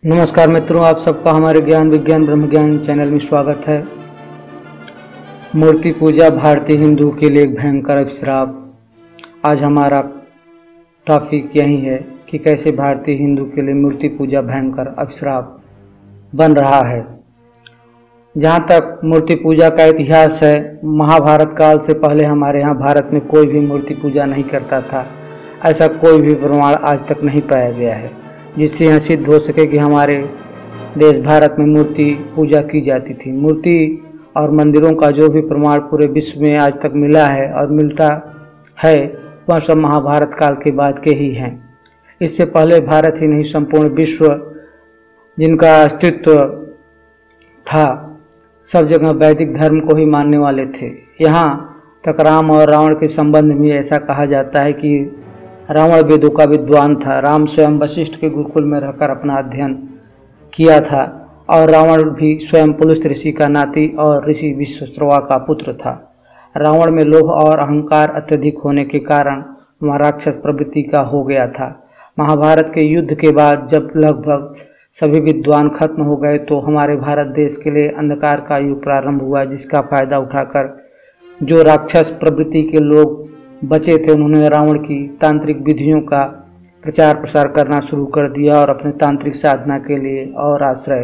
नमस्कार मित्रों, आप सबका हमारे ज्ञान विज्ञान ब्रह्म ज्ञान चैनल में स्वागत है। मूर्ति पूजा भारतीय हिंदू के लिए एक भयंकर अभिशाप। आज हमारा टॉपिक यही है कि कैसे भारतीय हिंदू के लिए मूर्ति पूजा भयंकर अभिशाप बन रहा है। जहाँ तक मूर्ति पूजा का इतिहास है, महाभारत काल से पहले हमारे यहाँ भारत में कोई भी मूर्ति पूजा नहीं करता था। ऐसा कोई भी प्रमाण आज तक नहीं पाया गया है जिससे यह सिद्ध हो सके कि हमारे देश भारत में मूर्ति पूजा की जाती थी। मूर्ति और मंदिरों का जो भी प्रमाण पूरे विश्व में आज तक मिला है और मिलता है, वह सब महाभारत काल के बाद के ही हैं। इससे पहले भारत ही नहीं, संपूर्ण विश्व जिनका अस्तित्व था, सब जगह वैदिक धर्म को ही मानने वाले थे। यहाँ तक राम और रावण के संबंध में ऐसा कहा जाता है कि रावण वेदों का विद्वान था। राम स्वयं वशिष्ठ के गुरुकुल में रहकर अपना अध्ययन किया था और रावण भी स्वयं पुलस्त्य ऋषि का नाती और ऋषि विश्वश्रवा का पुत्र था। रावण में लोभ और अहंकार अत्यधिक होने के कारण वह राक्षस प्रवृत्ति का हो गया था। महाभारत के युद्ध के बाद जब लगभग सभी विद्वान खत्म हो गए तो हमारे भारत देश के लिए अंधकार का युग प्रारंभ हुआ, जिसका फायदा उठाकर जो राक्षस प्रवृत्ति के लोग बचे थे, उन्होंने रावण की तांत्रिक विधियों का प्रचार प्रसार करना शुरू कर दिया और अपने तांत्रिक साधना के लिए और आश्रय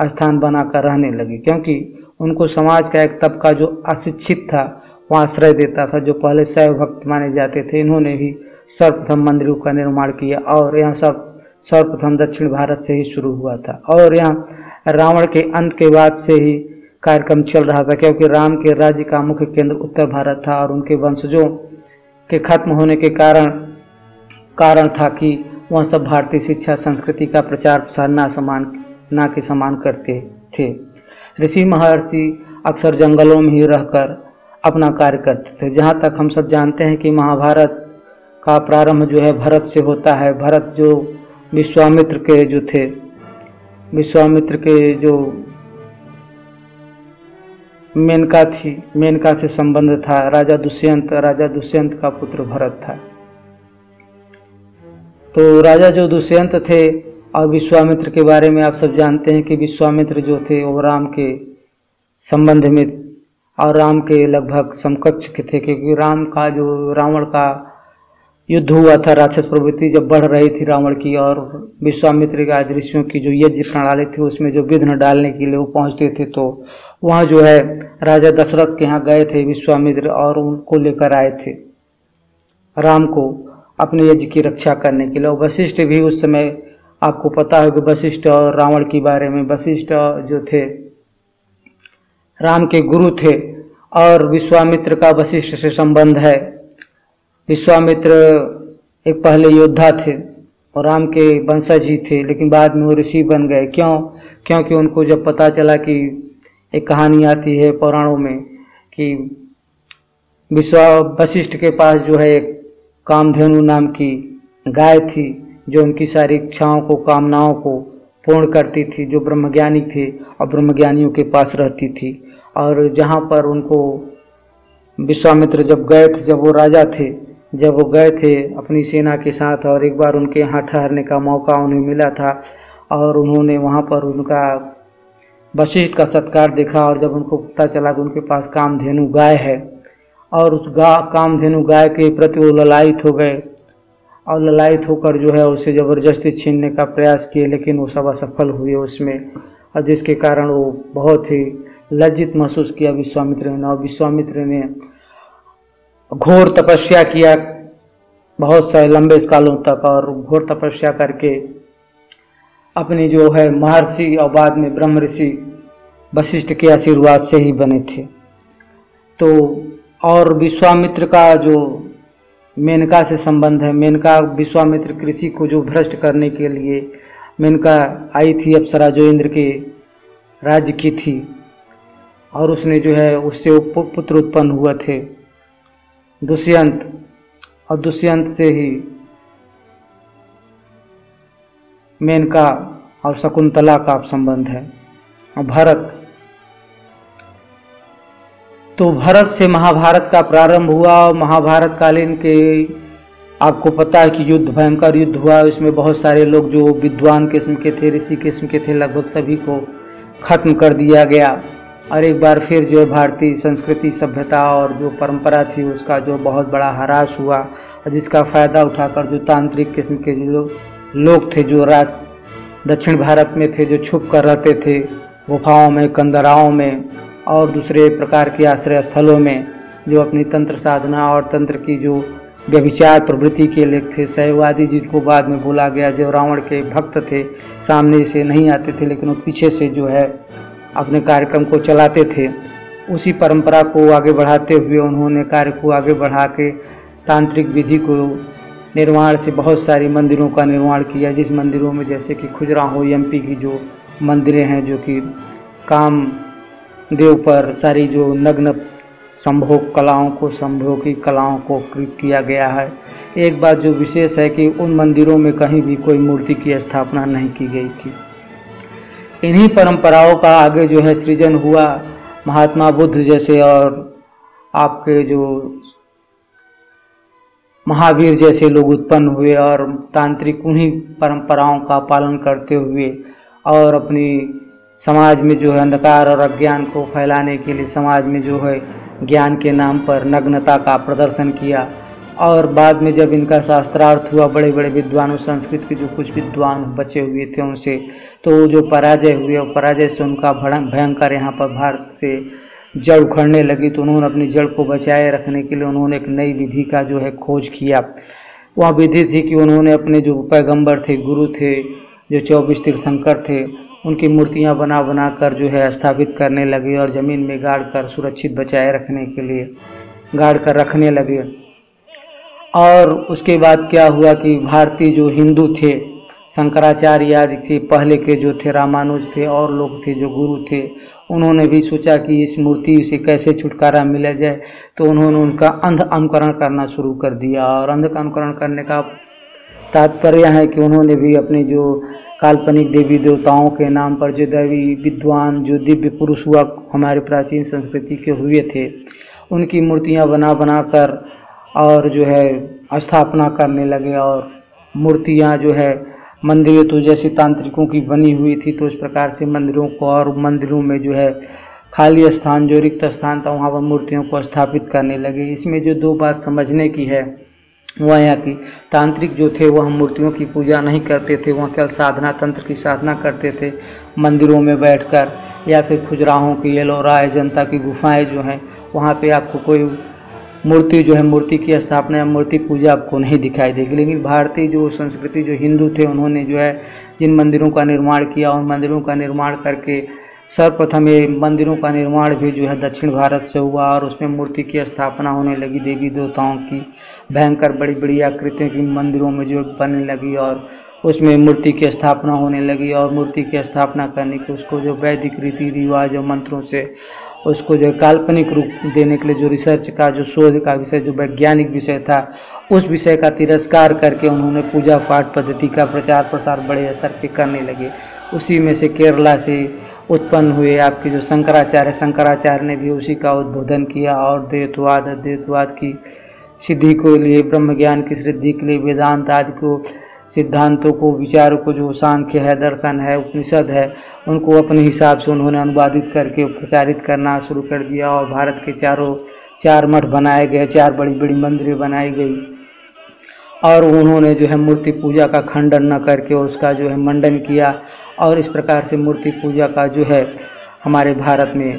स्थान बनाकर रहने लगे, क्योंकि उनको समाज का एक तबका जो अशिक्षित था वह आश्रय देता था, जो पहले शैव भक्त माने जाते थे। इन्होंने भी सर्वप्रथम मंदिरों का निर्माण किया और यह सब सर्वप्रथम दक्षिण भारत से ही शुरू हुआ था और यहाँ रावण के अंत के बाद से ही कार्यक्रम चल रहा था, क्योंकि राम के राज्य का मुख्य केंद्र उत्तर भारत था और उनके वंशजों के खत्म होने के कारण था कि वह सब भारतीय शिक्षा संस्कृति का प्रचार प्रसार ना के समान करते थे। ऋषि महर्षि अक्सर जंगलों में ही रहकर अपना कार्य करते थे। जहाँ तक हम सब जानते हैं कि महाभारत का प्रारंभ जो है भरत से होता है। भरत जो विश्वामित्र के जो थे, विश्वामित्र के जो मेनका थी, मेनका से संबंध था। राजा दुष्यंत का पुत्र भरत था। तो राजा जो दुष्यंत थे और विश्वामित्र के बारे में आप सब जानते हैं कि विश्वामित्र जो थे वो राम के संबंध में और राम के लगभग समकक्ष के थे, क्योंकि राम का जो रावण का युद्ध हुआ था, राक्षस प्रवृत्ति जब बढ़ रही थी रावण की, और विश्वामित्र का ऋषियों की जो यज्ञ प्रणाली थी उसमें जो विघ्न डालने के लिए वो पहुंचते थे, तो वहाँ जो है राजा दशरथ के यहाँ गए थे विश्वामित्र और उनको लेकर आए थे राम को अपने यज्ञ की रक्षा करने के लिए। वशिष्ठ भी उस समय, आपको पता है कि वशिष्ठ और रावण के बारे में, वशिष्ठ जो थे राम के गुरु थे और विश्वामित्र का वशिष्ठ से संबंध है। विश्वामित्र एक पहले योद्धा थे और राम के वंशज ही थे, लेकिन बाद में वो ऋषि बन गए। क्योंकि उनको जब पता चला कि एक कहानी आती है पुराणों में कि वशिष्ठ के पास जो है एक कामधेनु नाम की गाय थी जो उनकी सारी इच्छाओं को, कामनाओं को पूर्ण करती थी, जो ब्रह्मज्ञानी थे और ब्रह्मज्ञानियों के पास रहती थी। और जहाँ पर उनको विश्वामित्र जब गए थे, जब वो राजा थे, जब वो गए थे अपनी सेना के साथ और एक बार उनके यहाँ ठहरने का मौका उन्हें मिला था और उन्होंने वहाँ पर उनका वशिष्ठ का सत्कार देखा और जब उनको पता चला कि उनके पास कामधेनु गाय है और उस कामधेनु गाय के प्रति वो ललायित हो गए और ललायित होकर जो है उसे ज़बरदस्ती छीनने का प्रयास किए, लेकिन वो सब असफल हुए उसमें, और जिसके कारण वो बहुत ही लज्जित महसूस किया विश्वामित्र ने। और विश्वामित्र ने घोर तपस्या किया बहुत सारे लंबे कालों तक, और घोर तपस्या करके अपने जो है महर्षि और बाद में ब्रह्म ऋषि वशिष्ठ के आशीर्वाद से ही बने थे। तो और विश्वामित्र का जो मेनका से संबंध है, मेनका विश्वामित्र कृषि को जो भ्रष्ट करने के लिए मेनका आई थी, अप्सरा जो इंद्र के राज्य की थी, और उसने जो है उससे वो पुत्र उत्पन्न हुए थे दुष्यंत, और दुष्यंत से ही मेनका और शकुंतला का संबंध है। और भरत, तो भरत से महाभारत का प्रारंभ हुआ और महाभारत कालीन के आपको पता है कि युद्ध, भयंकर युद्ध हुआ, इसमें बहुत सारे लोग जो विद्वान किस्म के थे, ऋषि किस्म के थे, लगभग सभी को खत्म कर दिया गया। और एक बार फिर जो भारतीय संस्कृति, सभ्यता और जो परंपरा थी उसका जो बहुत बड़ा ह्रास हुआ, और जिसका फ़ायदा उठाकर जो तांत्रिक किस्म के जो लोग थे, जो दक्षिण भारत में थे, जो छुप कर रहते थे गुफाओं में, कंदराओं में और दूसरे प्रकार के आश्रय स्थलों में, जो अपनी तंत्र साधना और तंत्र की जो व्यभिचार प्रवृत्ति के लोग थे, शैववादी, जिनको बाद में बोला गया, जो रावण के भक्त थे, सामने से नहीं आते थे लेकिन वो पीछे से जो है अपने कार्यक्रम को चलाते थे, उसी परंपरा को आगे बढ़ाते हुए उन्होंने कार्य को आगे बढ़ा के तांत्रिक विधि को निर्माण से बहुत सारी मंदिरों का निर्माण किया, जिस मंदिरों में जैसे कि खजुराहो एमपी की जो मंदिरें हैं, जो कि कामदेव पर सारी जो नग्न संभोग की कलाओं को किया गया है। एक बात जो विशेष है कि उन मंदिरों में कहीं भी कोई मूर्ति की स्थापना नहीं की गई थी। इन्हीं परंपराओं का आगे जो है सृजन हुआ, महात्मा बुद्ध जैसे और आपके जो महावीर जैसे लोग उत्पन्न हुए और तांत्रिक उन्हीं परंपराओं का पालन करते हुए और अपनी समाज में जो है अंधकार और अज्ञान को फैलाने के लिए समाज में जो है ज्ञान के नाम पर नग्नता का प्रदर्शन किया। और बाद में जब इनका शास्त्रार्थ हुआ, बड़े बड़े विद्वानों, संस्कृत के जो कुछ विद्वान बचे हुए थे उनसे, तो जो पराजय हुए और पराजय से उनका भयंकर यहाँ पर भारत से जड़ उखड़ने लगी, तो उन्होंने अपनी जड़ को बचाए रखने के लिए उन्होंने एक नई विधि का जो है खोज किया। वह विधि थी कि उन्होंने अपने जो पैगंबर थे, गुरु थे, जो 24 तीर्थंकर थे, उनकी मूर्तियां बना बना कर जो है स्थापित करने लगे और ज़मीन में गाड़ कर सुरक्षित बचाए रखने के लिए गाड़ कर रखने लगे। और उसके बाद क्या हुआ कि भारतीय जो हिंदू थे, शंकराचार्य आदि से पहले के जो थे, रामानुज थे और लोग थे जो गुरु थे, उन्होंने भी सोचा कि इस मूर्ति से कैसे छुटकारा मिला जाए, तो उन्होंने उनका अंध अनुकरण करना शुरू कर दिया। और अंध का अनुकरण करने का तात्पर्य है कि उन्होंने भी अपने जो काल्पनिक देवी देवताओं के नाम पर जो दैवी विद्वान, जो दिव्य पुरुष हुआ हमारे प्राचीन संस्कृति के हुए थे, उनकी मूर्तियां बना बना कर और जो है स्थापना करने लगे। और मूर्तियां जो है मंदिरें तो जैसे तांत्रिकों की बनी हुई थी, तो इस प्रकार से मंदिरों को, और मंदिरों में जो है खाली स्थान, जो रिक्त स्थान था, वहाँ पर मूर्तियों को स्थापित करने लगे। इसमें जो दो बात समझने की है वह यह कि तांत्रिक जो थे वह मूर्तियों की पूजा नहीं करते थे, वह केवल साधना, तंत्र की साधना करते थे मंदिरों में बैठकर, या फिर खजुराहों की, एलोरा, अजंता की गुफाएं जो हैं, वहाँ पे आपको कोई मूर्ति जो है, मूर्ति की स्थापना या मूर्ति पूजा आपको नहीं दिखाई देगी। लेकिन भारतीय जो संस्कृति, जो हिंदू थे, उन्होंने जो है जिन मंदिरों का निर्माण किया, उन मंदिरों का निर्माण करके सर्वप्रथम ये मंदिरों का निर्माण भी जो है दक्षिण भारत से हुआ और उसमें मूर्ति की स्थापना होने लगी, देवी देवताओं की भयंकर बड़ी बड़ी आकृतियों की मंदिरों में जो बनने लगी और उसमें मूर्ति की स्थापना होने लगी। और मूर्ति की स्थापना करने के उसको जो वैदिक रीति रिवाज और मंत्रों से उसको जो काल्पनिक रूप देने के लिए जो रिसर्च का, जो शोध का विषय, जो वैज्ञानिक विषय था, उस विषय का तिरस्कार करके उन्होंने पूजा पाठ पद्धति का प्रचार प्रसार बड़े स्तर पर करने लगे। उसी में से केरला से उत्पन्न हुए आपके जो शंकराचार्य ने भी उसी का उद्बोधन किया और द्वैतवाद, अद्वैतवाद की सिद्धि को लिए, ब्रह्म ज्ञान की सिद्धि के लिए वेदांत आदि को, सिद्धांतों को, विचारों को, जो सांख्य है, दर्शन है, उपनिषद है, उनको अपने हिसाब से उन्होंने अनुवादित करके प्रचारित करना शुरू कर दिया। और भारत के चार मठ बनाए गए, 4 बड़ी बड़ी मंदिरें बनाई गई और उन्होंने जो है मूर्ति पूजा का खंडन न करके उसका जो है मंडन किया। और इस प्रकार से मूर्ति पूजा का जो है हमारे भारत में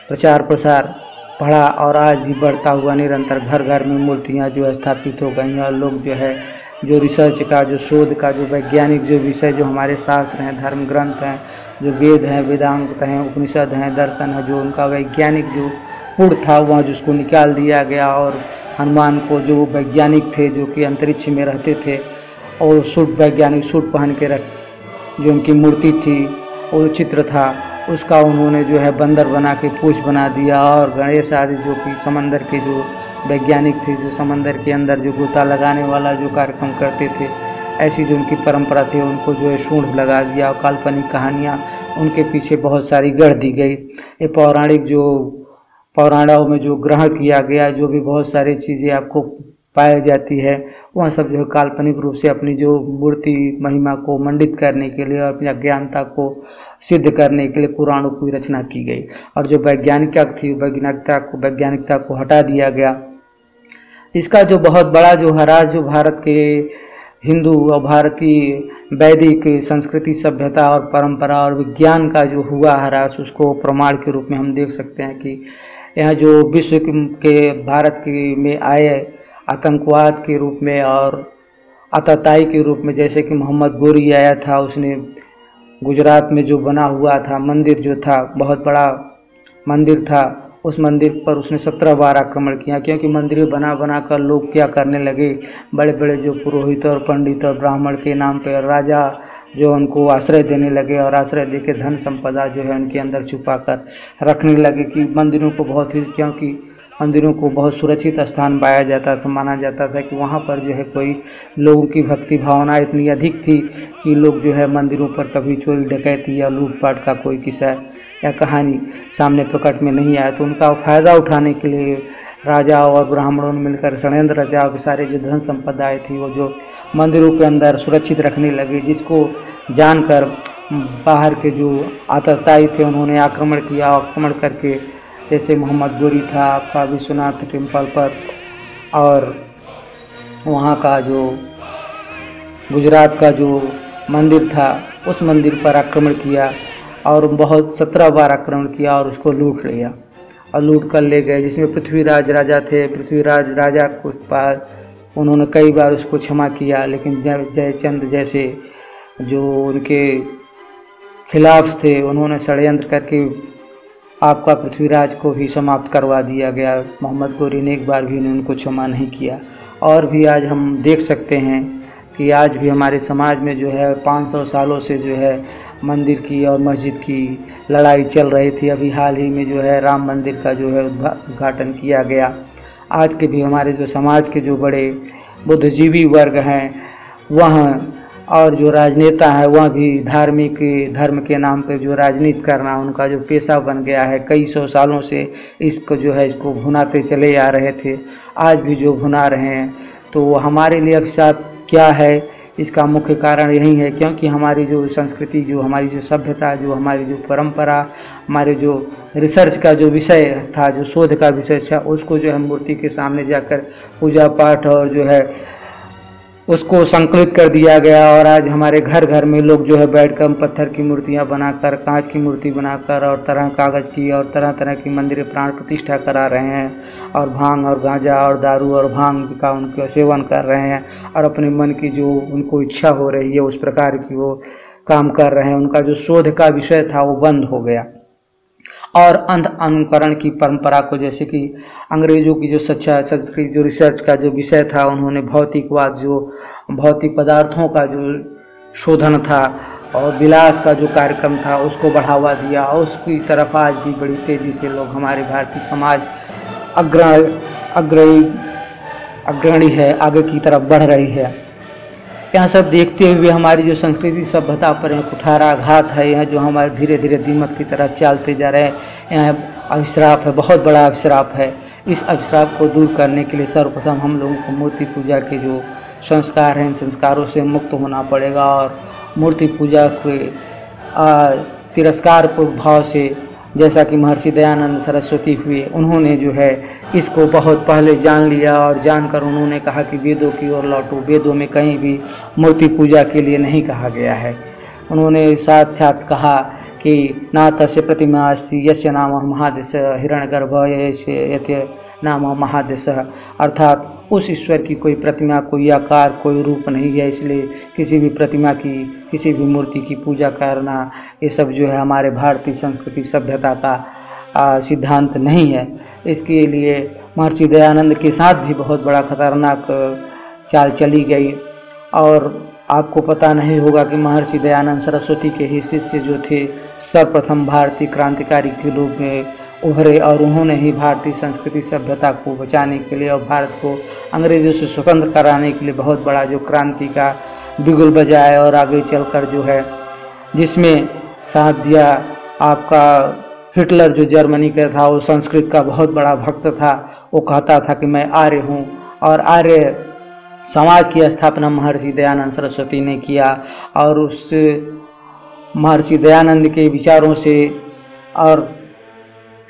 प्रचार प्रसार बढ़ा और आज भी बढ़ता हुआ निरंतर घर घर में मूर्तियाँ जो है स्थापित हो गई हैं। और लोग जो है जो रिसर्च का, जो शोध का, जो वैज्ञानिक जो विषय, जो हमारे शास्त्र हैं, धर्म ग्रंथ हैं, जो वेद हैं, वेदांत हैं, उपनिषद हैं, दर्शन है, जो उनका वैज्ञानिक जो पूर्ण था वहाँ जिसको निकाल दिया गया। और हनुमान को जो वैज्ञानिक थे जो कि अंतरिक्ष में रहते थे और सूट, वैज्ञानिक सूट पहन के जो उनकी मूर्ति थी और चित्र था, उसका उन्होंने जो है बंदर बना के पूछ बना दिया। और गणेश आदि जो कि समंदर के जो वैज्ञानिक थे, जो समंदर के अंदर जो गोता लगाने वाला जो कार्यक्रम करते थे, ऐसी जो उनकी परंपरा थी, उनको जो है सूंढ़ लगा दिया और काल्पनिक कहानियाँ उनके पीछे बहुत सारी गढ़ दी गई। ये पौराणिक जो पुराणों में जो ग्रहण किया गया, जो भी बहुत सारी चीज़ें आपको पाई जाती है, वह सब जो है काल्पनिक रूप से अपनी जो मूर्ति महिमा को मंडित करने के लिए और अपनी अज्ञानता को सिद्ध करने के लिए पुराणों की रचना की गई। और जो वैज्ञानिकता थी, वैज्ञानिकता को हटा दिया गया। इसका जो बहुत बड़ा जो हरास जो भारत के हिंदू और भारतीय वैदिक संस्कृति, सभ्यता और परंपरा और विज्ञान का जो हुआ हरास, उसको प्रमाण के रूप में हम देख सकते हैं कि यहाँ जो विश्व के भारत के में आए आतंकवाद के रूप में और आतताई के रूप में, जैसे कि मोहम्मद गोरी आया था, उसने गुजरात में जो बना हुआ था मंदिर जो था, बहुत बड़ा मंदिर था, उस मंदिर पर उसने 17 बार आक्रमण किया, क्योंकि मंदिर बना कर लोग क्या करने लगे, बड़े बड़े जो पुरोहित और पंडित और ब्राह्मण के नाम पर राजा जो उनको आश्रय देने लगे और आश्रय देके धन संपदा जो है उनके अंदर छुपा कर रखने लगे कि मंदिरों को बहुत ही, क्योंकि मंदिरों को बहुत सुरक्षित स्थान पाया जाता था, माना जाता था कि वहाँ पर जो है कोई लोगों की भक्ति भावना इतनी अधिक थी कि लोग जो है मंदिरों पर कभी चोरी डकैती या लूटपाट का कोई किस्सा या कहानी सामने प्रकट में नहीं आया। तो उनका फ़ायदा उठाने के लिए राजा और ब्राह्मणों ने मिलकर षड्यंत्र रचा कि सारे जो धन संपदाएँ थी वो जो मंदिरों के अंदर सुरक्षित रखने लगे, जिसको जानकर बाहर के जो आतताई थे उन्होंने आक्रमण किया। आक्रमण करके जैसे मोहम्मद गोरी था आपका विश्वनाथ टेम्पल पर, और वहाँ का जो गुजरात का जो मंदिर था उस मंदिर पर आक्रमण किया और बहुत 17 बार आक्रमण किया और उसको लूट लिया और लूट कर ले गए, जिसमें पृथ्वीराज राजा थे। पृथ्वीराज राजा को पास उन्होंने कई बार उसको क्षमा किया, लेकिन जयचंद जैसे जो उनके खिलाफ थे उन्होंने षड्यंत्र करके आपका पृथ्वीराज को भी समाप्त करवा दिया गया। मोहम्मद गोरी ने एक बार भी उनको क्षमा नहीं किया। और भी आज हम देख सकते हैं कि आज भी हमारे समाज में जो है 500 सालों से जो है मंदिर की और मस्जिद की लड़ाई चल रही थी। अभी हाल ही में जो है राम मंदिर का जो है उद्घाटन किया गया। आज के भी हमारे जो समाज के जो बड़े बुद्धिजीवी वर्ग हैं वह और जो राजनेता है वह भी धर्म के नाम पर जो राजनीति करना उनका जो पेशा बन गया है। कई सौ सालों से इसको भुनाते चले आ रहे थे, आज भी जो भुना रहे हैं। तो हमारे लिए अभिशाप क्या है, इसका मुख्य कारण यही है क्योंकि हमारी जो संस्कृति, जो हमारी जो सभ्यता, जो हमारी जो परंपरा, हमारे जो रिसर्च का जो विषय था, जो शोध का विषय था, उसको जो है मूर्ति के सामने जाकर पूजा पाठ और जो है उसको संकलित कर दिया गया। और आज हमारे घर घर में लोग जो है बैठकर पत्थर की मूर्तियां बनाकर, कांच की मूर्ति बनाकर और कागज़ की और तरह तरह की मंदिर प्राण प्रतिष्ठा करा रहे हैं और भांग और गांजा और दारू और भांग का उनका सेवन कर रहे हैं और अपने मन की जो उनको इच्छा हो रही है उस प्रकार की वो काम कर रहे हैं। उनका जो शोध का विषय था वो बंद हो गया और अंध अनुकरण की परंपरा को, जैसे कि अंग्रेजों की जो संस्कृति जो रिसर्च का जो विषय था, उन्होंने भौतिकवाद, जो भौतिक पदार्थों का जो शोधन था और विलास का जो कार्यक्रम था उसको बढ़ावा दिया और उसकी तरफ आज भी बड़ी तेज़ी से लोग, हमारे भारतीय समाज अग्रणी है, आगे की तरफ बढ़ रही है। यह सब देखते हुए हमारी जो संस्कृति सभ्यता पर एक कुठाराघात है, यह जो हमारे धीरे धीरे दीमक की तरफ चलते जा रहे हैं, यह अभिश्राप है, बहुत बड़ा अभिश्राप है। इस अभिश्राप को दूर करने के लिए सर्वप्रथम हम लोगों को मूर्ति पूजा के जो संस्कार हैं, इन संस्कारों से मुक्त होना पड़ेगा और मूर्ति पूजा के तिरस्कार भाव से, जैसा कि महर्षि दयानंद सरस्वती हुए, उन्होंने जो है इसको बहुत पहले जान लिया और जानकर उन्होंने कहा कि वेदों की ओर लौटो। वेदों में कहीं भी मूर्ति पूजा के लिए नहीं कहा गया है। उन्होंने साक्षात कहा कि ना तस्य प्रतिमा अस्ति यस्य नाम महादेश हिरण्यगर्भ यस्य नाम महादेश, अर्थात उस ईश्वर की कोई प्रतिमा, कोई आकार, कोई रूप नहीं है, इसलिए किसी भी प्रतिमा की, किसी भी मूर्ति की पूजा करना, ये सब जो है हमारे भारतीय संस्कृति सभ्यता का सिद्धांत नहीं है। इसके लिए महर्षि दयानंद के साथ भी बहुत बड़ा खतरनाक चाल चली गई। और आपको पता नहीं होगा कि महर्षि दयानंद सरस्वती के ही शिष्य जो थे, सर्वप्रथम भारतीय क्रांतिकारी के रूप में उभरे और उन्होंने ही भारतीय संस्कृति सभ्यता को बचाने के लिए और भारत को अंग्रेजों से स्वतंत्र कराने के लिए बहुत बड़ा जो क्रांति का बिगुल बजाया और आगे चलकर जो है जिसमें साथ दिया आपका हिटलर, जो जर्मनी का था, वो संस्कृत का बहुत बड़ा भक्त था। वो कहता था कि मैं आर्य हूँ और आर्य समाज की स्थापना महर्षि दयानंद सरस्वती ने किया। और उस महर्षि दयानंद के विचारों से और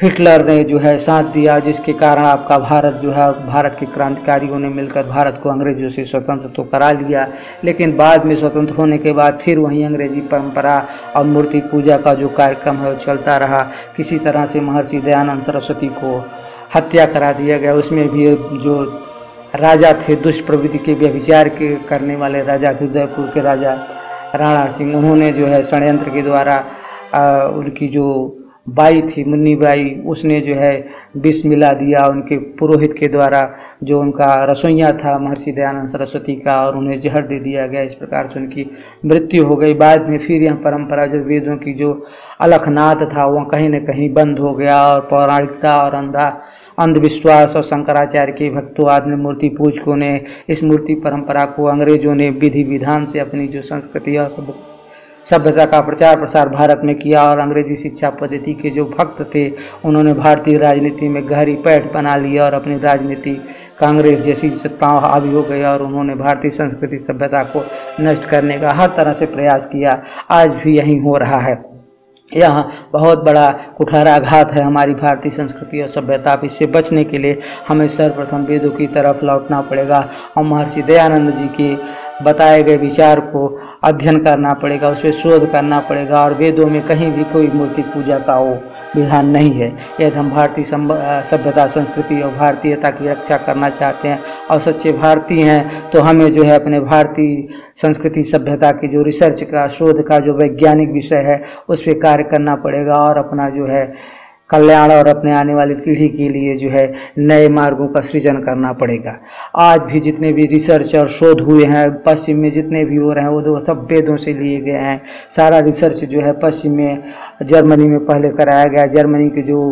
हिटलर ने जो है साथ दिया, जिसके कारण आपका भारत जो है, भारत के क्रांतिकारियों ने मिलकर भारत को अंग्रेजों से स्वतंत्र तो करा लिया, लेकिन बाद में स्वतंत्र होने के बाद फिर वही अंग्रेजी परंपरा और मूर्ति पूजा का जो कार्यक्रम है वो चलता रहा। किसी तरह से महर्षि दयानंद सरस्वती को हत्या करा दिया गया। उसमें भी जो राजा थे, दुष्ट प्रवृत्ति के व्यभिचार के करने वाले राजा थे, उदयपुर के राजा राणा सिंह, उन्होंने जो है षड्यंत्र के द्वारा उनकी जो बाई थी मुन्नी बाई, उसने जो है विष मिला दिया उनके पुरोहित के द्वारा, जो उनका रसोइया था महर्षि दयानंद सरस्वती का, और उन्हें जहर दे दिया गया। इस प्रकार से उनकी मृत्यु हो गई। बाद में फिर यह परंपरा जो वेदों की जो अलखनाद था वह कहीं न कहीं बंद हो गया, और पौराणिकता और अंधविश्वास और शंकराचार्य के भक्तों आदि मूर्ति पूजकों ने इस मूर्ति परंपरा को, अंग्रेजों ने विधि विधान से अपनी जो संस्कृति और सभ्यता का प्रचार प्रसार भारत में किया। और अंग्रेजी शिक्षा पद्धति के जो भक्त थे उन्होंने भारतीय राजनीति में गहरी पैठ बना लिया और अपनी राजनीति कांग्रेस जैसी सत्ताओं हावी हो गई, और उन्होंने भारतीय संस्कृति सभ्यता को नष्ट करने का हर तरह से प्रयास किया। आज भी यही हो रहा है। यह बहुत बड़ा कुठाराघात है हमारी भारतीय संस्कृति और सभ्यता। इससे बचने के लिए हमें सर्वप्रथम वेदों की तरफ लौटना पड़ेगा और महर्षि दयानंद जी के बताए गए विचार को अध्ययन करना पड़ेगा, उस पर शोध करना पड़ेगा। और वेदों में कहीं भी कोई मूर्ति पूजा का वो विधान नहीं है। यदि हम भारतीय सभ्यता संस्कृति और भारतीयता की रक्षा करना चाहते हैं और सच्चे भारतीय हैं, तो हमें जो है अपने भारतीय संस्कृति सभ्यता की जो रिसर्च का, शोध का जो वैज्ञानिक विषय है उस पर कार्य करना पड़ेगा, और अपना जो है कल्याण और अपने आने वाली पीढ़ी के लिए जो है नए मार्गों का सृजन करना पड़ेगा। आज भी जितने भी रिसर्च और शोध हुए हैं पश्चिम में, जितने भी हो रहे हैं वो सब वेदों से लिए गए हैं। सारा रिसर्च जो है पश्चिम में, जर्मनी में पहले कराया गया। जर्मनी के जो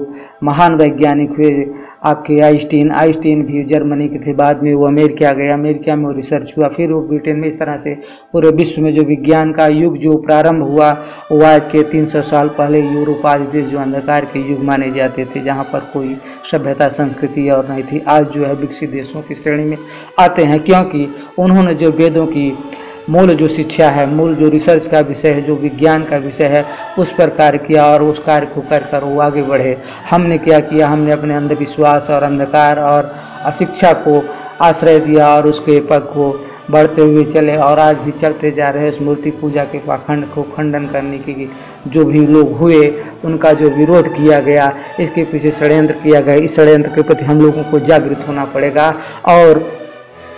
महान वैज्ञानिक हुए आपके आइंस्टीन भी जर्मनी के थे, बाद में वो अमेरिका गए, अमेरिका में वो रिसर्च हुआ, फिर वो ब्रिटेन में। इस तरह से पूरे विश्व में जो विज्ञान का युग जो प्रारंभ हुआ वो आज के 300 साल पहले यूरोप आदि देश जो अंधकार के युग माने जाते थे, जहाँ पर कोई सभ्यता संस्कृति और नहीं थी, आज जो है विकसित देशों की श्रेणी में आते हैं, क्योंकि उन्होंने जो वेदों की मूल जो शिक्षा है, मूल जो रिसर्च का विषय है, जो विज्ञान का विषय है, उस पर कार्य किया और उस कार्य को कर वो आगे बढ़े। हमने क्या किया, हमने अपने अंधविश्वास और अंधकार और अशिक्षा को आश्रय दिया और उसके पग को बढ़ते हुए चले, और आज भी चलते जा रहे। इस मूर्ति पूजा के पाखंड को खंडन करने की जो भी लोग हुए उनका जो विरोध किया गया, इसके पीछे षड्यंत्र किया गया। इस षड्यंत्र के प्रति हम लोगों को जागृत होना पड़ेगा और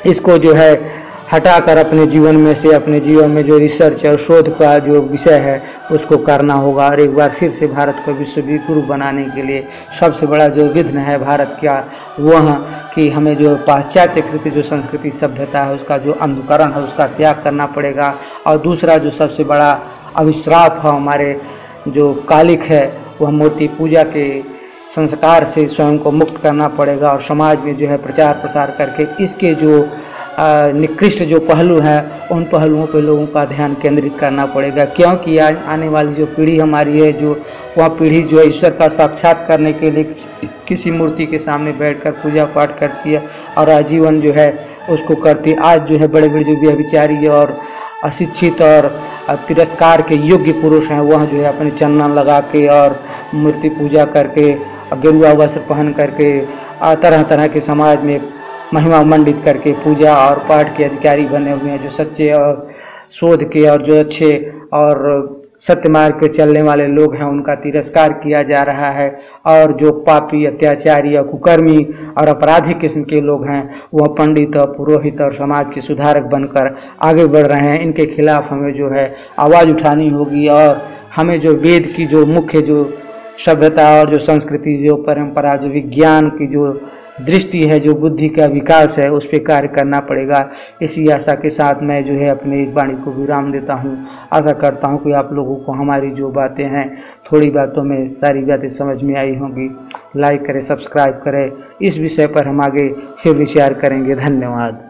इसको जो है हटाकर अपने जीवन में से, अपने जीवन में जो रिसर्च और शोध का जो विषय है उसको करना होगा। और एक बार फिर से भारत को विश्व गुरु बनाने के लिए सबसे बड़ा जो विघ्न है भारत का वह कि हमें जो पाश्चात्यकृत जो संस्कृति सभ्यता है उसका जो अनुकरण है उसका त्याग करना पड़ेगा। और दूसरा जो सबसे बड़ा अभिश्राप है हमारे जो कालिक है वह मूर्ति पूजा के संस्कार से स्वयं को मुक्त करना पड़ेगा, और समाज में जो है प्रचार प्रसार करके इसके जो निकृष्ट जो पहलू हैं उन पहलुओं पर लोगों का ध्यान केंद्रित करना पड़ेगा। क्योंकि आज आने वाली जो पीढ़ी हमारी है, जो वह पीढ़ी जो है ईश्वर का साक्षात करने के लिए किसी मूर्ति के सामने बैठकर पूजा पाठ करती है और आजीवन जो है उसको करती है। आज जो है बड़े बड़े जो व्यभिचारी और अशिक्षित और तिरस्कार के योग्य पुरुष हैं वह जो है अपने चंदन लगा के और मूर्ति पूजा करके, गेरुआ वस्त्र पहन करके तरह तरह के समाज में महिमा मंडित करके पूजा और पाठ के अधिकारी बने हुए हैं। जो सच्चे और शोध के और जो अच्छे और सत्य मार्ग पर चलने वाले लोग हैं उनका तिरस्कार किया जा रहा है, और जो पापी, अत्याचारी और कुकर्मी और अपराधी किस्म के लोग हैं वह पंडित और पुरोहित और समाज के सुधारक बनकर आगे बढ़ रहे हैं। इनके खिलाफ हमें जो है आवाज़ उठानी होगी, और हमें जो वेद की जो मुख्य जो सभ्यता और जो संस्कृति, जो परंपरा, जो विज्ञान की जो दृष्टि है, जो बुद्धि का विकास है, उस पर कार्य करना पड़ेगा। इसी आशा के साथ मैं जो है अपने इस वाणी को विराम देता हूँ। आशा करता हूँ कि आप लोगों को हमारी जो बातें हैं, थोड़ी बातों में सारी बातें समझ में आई होंगी। लाइक करें, सब्सक्राइब करें। इस विषय पर हम आगे फिर विचार करेंगे। धन्यवाद।